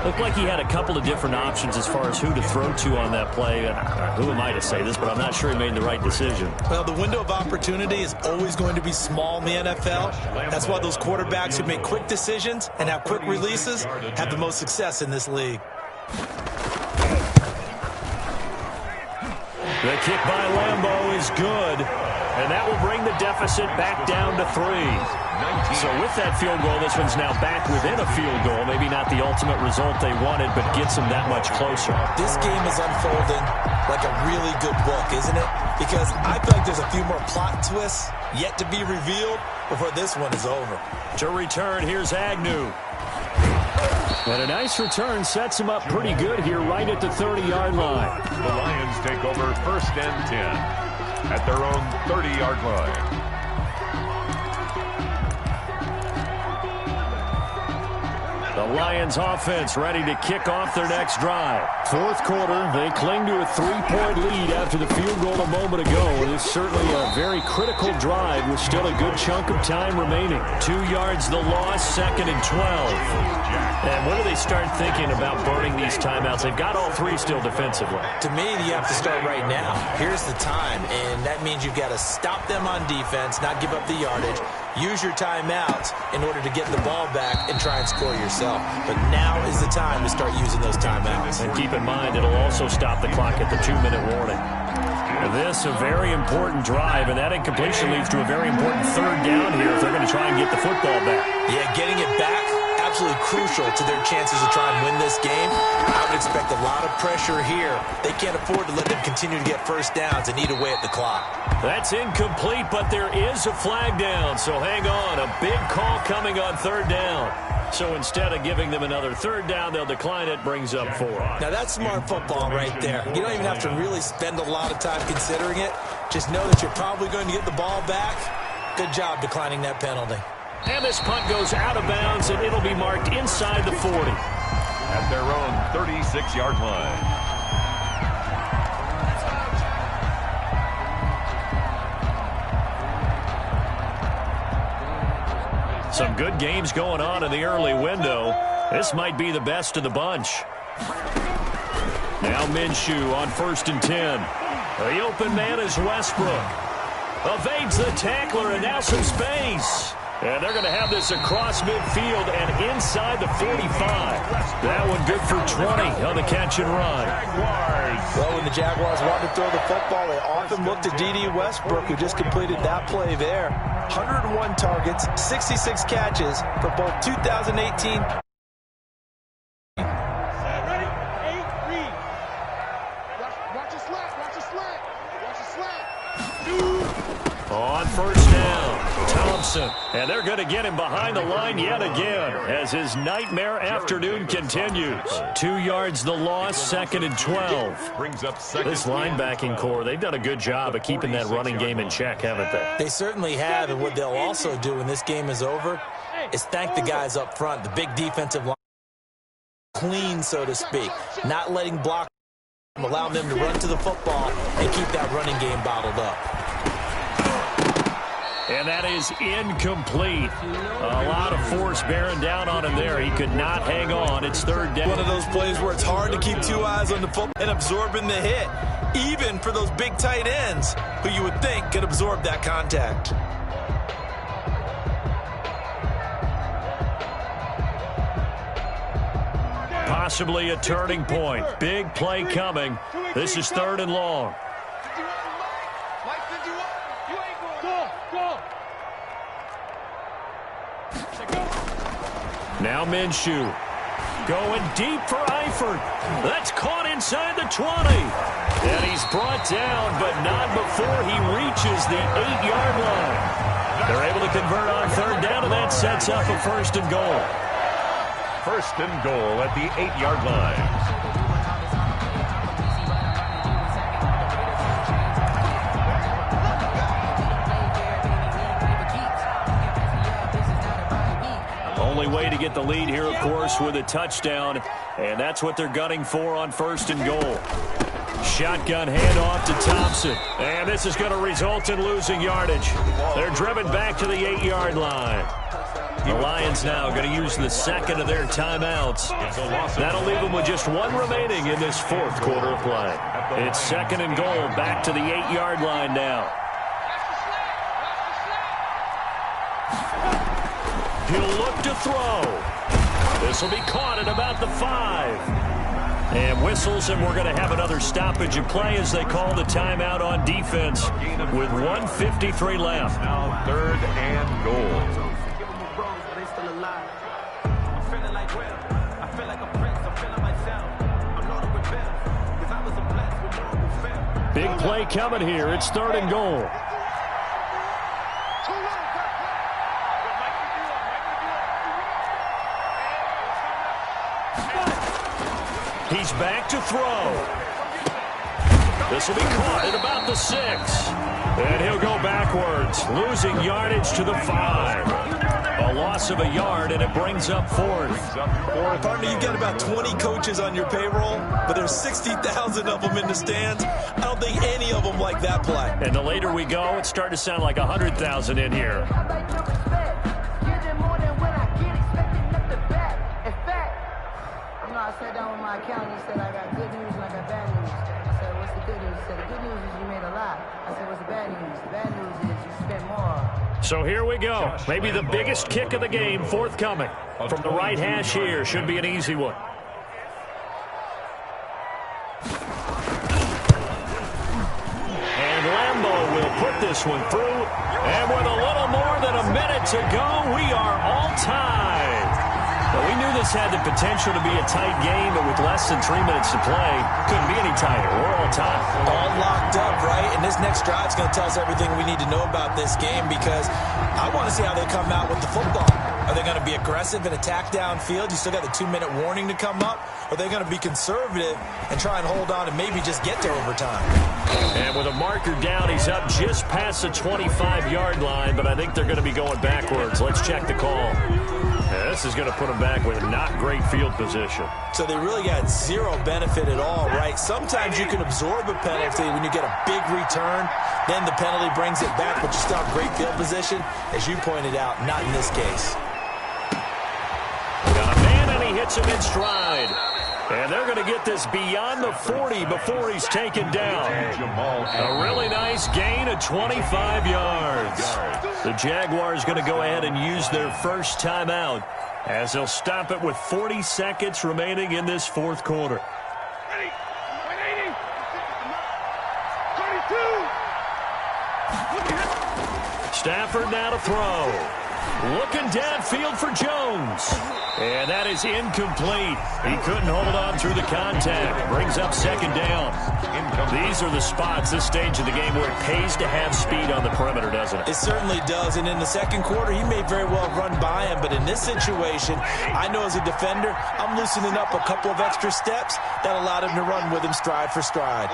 Looked like he had a couple of different options as far as who to throw to on that play. Who am I to say this, but I'm not sure he made the right decision. Well, the window of opportunity is always going to be small in the NFL. That's why those quarterbacks who make quick decisions and have quick releases have the most success in this league. The kick by Lambeau is good, and that will bring the deficit back down to 3. So with that field goal, this one's now back within a field goal. Maybe not the ultimate result they wanted, but gets them that much closer. This game is unfolding like a really good book, isn't it? Because I feel like there's a few more plot twists yet to be revealed before this one is over. To return, here's Agnew. And a nice return sets him up pretty good here right at the 30-yard line. The Lions take over 1st and 10 at their own 30-yard line. The Lions offense ready to kick off their next drive. Fourth quarter, they cling to a 3-point lead after the field goal a moment ago. It is certainly a very critical drive with still a good chunk of time remaining. 2 yards the loss, 2nd and 12. And when do they start thinking about burning these timeouts? They've got all 3 still defensively. To me, you have to start right now. Here's the time, and that means you've got to stop them on defense, not give up the yardage, use your timeouts in order to get the ball back and try and score yourself. But now is the time to start using those timeouts. And keep in mind, it'll also stop the clock at the 2-minute warning. This a very important drive, and that incompletion leads to a very important 3rd down here if they're going to try and get the football back. Yeah, getting it back, absolutely crucial to their chances to try and win this game. I would expect a lot of pressure here. They can't afford to let them continue to get first downs and eat away at the clock. That's incomplete, but there is a flag down, so hang on. A big call coming on 3rd down. So instead of giving them another 3rd down, they'll decline it, brings up 4. Now that's smart football right there. You don't even have to really spend a lot of time considering it. Just know that you're probably going to get the ball back. Good job declining that penalty. And this punt goes out of bounds, and it'll be marked inside the 40. At their own 36-yard line. Some good games going on in the early window. This might be the best of the bunch. Now Minshew on 1st and 10. The open man is Westbrook. Evades the tackler, and now some space. And they're going to have this across midfield and inside the 45. That one good for 20 on the catch and run. Well, when the Jaguars want to throw the football, they often look to D.D. Westbrook, who just completed that play there. 101 targets, 66 catches for both 2018. On 1st down, Thompson. And they're going to get him behind the line yet again as his nightmare afternoon continues. 2 yards the loss, 2nd and 12. Brings up this linebacking core, they've done a good job of keeping that running game in check, haven't they? They certainly have, and what they'll also do when this game is over is thank the guys up front, the big defensive line, clean, so to speak, not letting block, allowing them to run to the football and keep that running game bottled up. And that is incomplete. A lot of force bearing down on him there. He could not hang on. It's 3rd down. One of those plays where it's hard to keep 2 eyes on the football and absorbing the hit, even for those big tight ends who you would think could absorb that contact. Possibly a turning point. Big play coming. This is 3rd and long. Now Minshew going deep for Eifert. That's caught inside the 20. And he's brought down, but not before he reaches the 8-yard line. They're able to convert on 3rd down, and that sets up a 1st and goal. 1st and goal at the 8-yard line. Only way to get the lead here, of course, with a touchdown, and that's what they're gunning for on 1st and goal. shotgun handoff to Thompson. And this is going to result in losing yardage. They're driven back to the 8-yard line. The Lions now going to use the second of their timeouts. That'll leave them with just one remaining in this fourth quarter of play. It's second and goal, back to the 8-yard line now. He'll look to throw. This will be caught at about the 5. And whistles, and we're going to have another stoppage of play as they call the timeout on defense with 1:53 left. Now third and goal. Big play coming here. It's third and goal. He's back to throw. This will be caught at about the 6. And he'll go backwards, losing yardage to the 5. A loss of a yard, and it brings up fourth. Partner, you've got about 20 coaches on your payroll, but there's 60,000 of them in the stands. I don't think any of them like that play. And the later we go, it's starting to sound like 100,000 in here. I sat down with my accountant. He said, I got good news and I got bad news. I said, what's the good news? He said, the good news is you made a lot. I said, what's the bad news? The bad news is you spent more. So here we go. Maybe the biggest kick of the game forthcoming. From the right hash here. Should be an easy one. And Lambo will put this one through. And with a little more than a minute to go, we are all tied. But we knew this had the potential to be a tight game, but with less than 3 minutes to play, couldn't be any tighter. We're all tied. All locked up, right? And this next drive is going to tell us everything we need to know about this game because I want to see how they come out with the football. Are they going to be aggressive and attack downfield? You still got the 2-minute warning to come up. Or are they going to be conservative and try and hold on and maybe just get to overtime? And with a marker down, he's up just past the 25-yard line, but I think they're going to be going backwards. Let's check the call. Yeah, this is going to put them back with not great field position. So they really got zero benefit at all, right? Sometimes you can absorb a penalty when you get a big return. Then the penalty brings it back, but you still have great field position. As you pointed out, not in this case. Got a man, and he hits him in stride. And they're going to get this beyond the 40 before he's taken down. A really nice gain of 25 yards. The Jaguars going to go ahead and use their first timeout as they'll stop it with 40 seconds remaining in this fourth quarter. Stafford now to throw. Looking downfield for Jones. And that is incomplete. He couldn't hold on through the contact. Brings up second down. These are the spots, this stage of the game, where it pays to have speed on the perimeter, doesn't it? It certainly does. And in the second quarter, he may very well run by him. But in this situation, I know as a defender, I'm loosening up a couple of extra steps that allowed him to run with him stride for stride.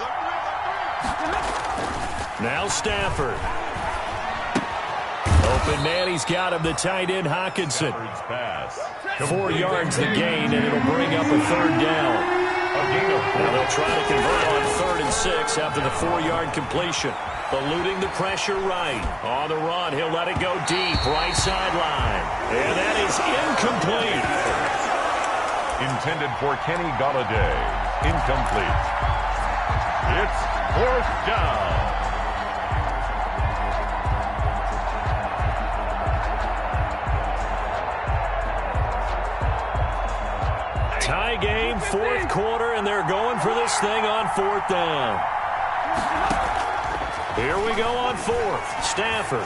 Now Stafford. Open man, he's got him, the tight end Hawkinson. 4 yards the gain, and it'll bring up a third down. Now they'll try to convert on 3rd and 6 after the 4-yard completion. Eluding the pressure right. On the run, he'll let it go deep, right sideline. And that is incomplete. Intended for Kenny Golladay. Incomplete. It's 4th down. Tie game, fourth quarter, and they're going for this thing on 4th down. Here we go on 4th. Stafford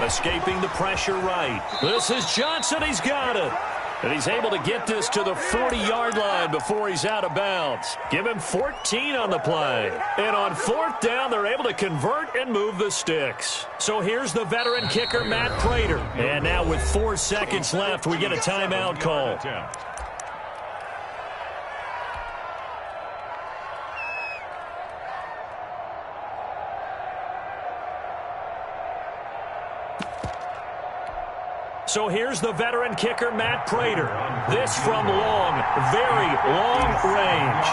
escaping the pressure right. This is Johnson. He's got it. And he's able to get this to the 40-yard line before he's out of bounds. Give him 14 on the play. And on 4th down, they're able to convert and move the sticks. So here's the veteran kicker, Matt Prater. And now with 4 seconds left, we get a timeout call. So here's the veteran kicker, Matt Prater. This from long, very long range.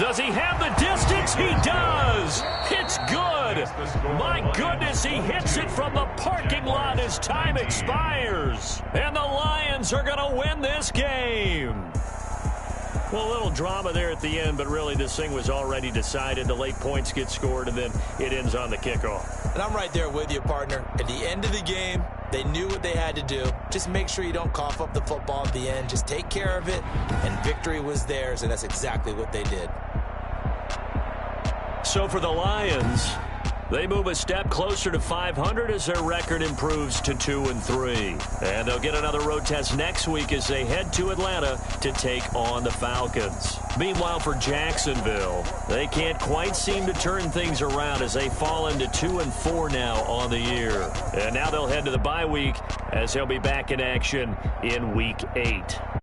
Does he have the distance? He does. It's good. My goodness, he hits it from the parking lot as time expires. And the Lions are going to win this game. Well, a little drama there at the end, but really this thing was already decided. The late points get scored, and then it ends on the kickoff. And I'm right there with you, partner. At the end of the game, they knew what they had to do. Just make sure you don't cough up the football at the end. Just take care of it, and victory was theirs, and that's exactly what they did. So for the Lions, they move a step closer to 500 as their record improves to 2-3. And they'll get another road test next week as they head to Atlanta to take on the Falcons. Meanwhile, for Jacksonville, they can't quite seem to turn things around as they fall into 2-4 now on the year. And now they'll head to the bye week as they'll be back in action in Week 8.